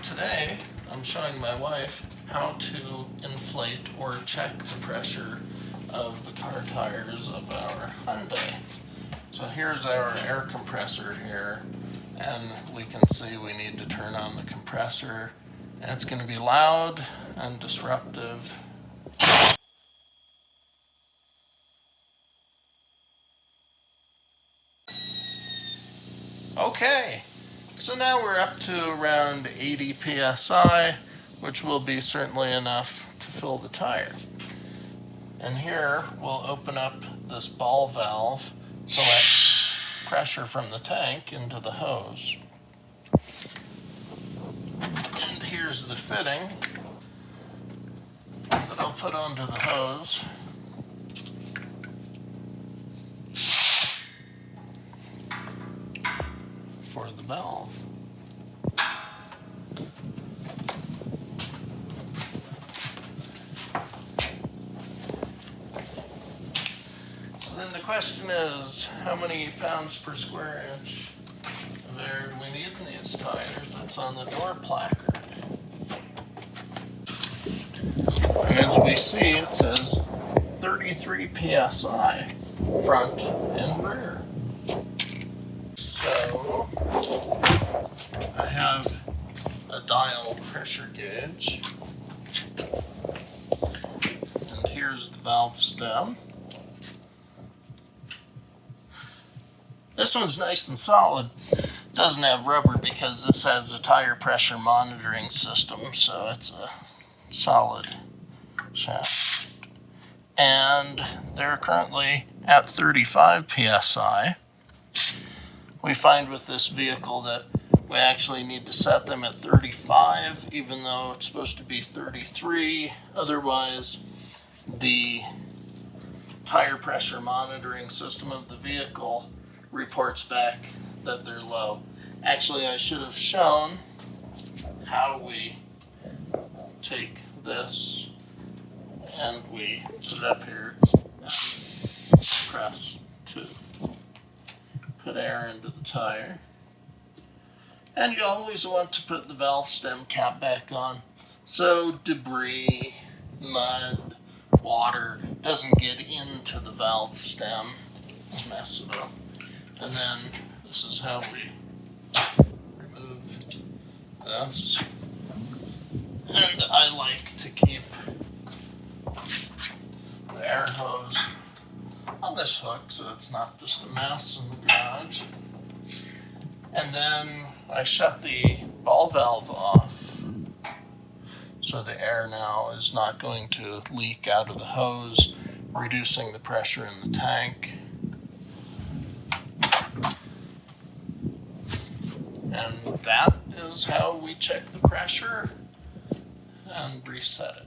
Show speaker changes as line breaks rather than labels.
today I'm showing my wife how to inflate or check the pressure of the car tires of our Hyundai. So here's our air compressor here, and we can see we need to turn on the compressor, and it's going to be loud and disruptive. Okay, so now we're up to around 80 psi, which will be certainly enough to fill the tire. And here we'll open up this ball valve to let pressure from the tank into the hose. And here's the fitting that I'll put onto the hose. For the valve. So then the question is, how many pounds per square inch of air do we need in these tires? It's on the door placard. And as we see, it says 33 psi front and rear. So I have a dial pressure gauge, and here's the valve stem. This one's nice and solid. Doesn't have rubber because this has a tire pressure monitoring system, so it's a solid shaft. And they're currently at 35 psi. We find with this vehicle that we actually need to set them at 35, even though it's supposed to be 33. Otherwise, the tire pressure monitoring system of the vehicle reports back that they're low. Actually, I should have shown how we take this and we put it up here and press to put air into the tire. And you always want to put the valve stem cap back on so debris, mud, water doesn't get into the valve stem and mess it up. And then this is how we remove this. And I like to keep the air hose on this hook so it's not just a mess in the garage. And then I shut the ball valve off so the air now is not going to leak out of the hose, reducing the pressure in the tank. And that is how we check the pressure and reset it.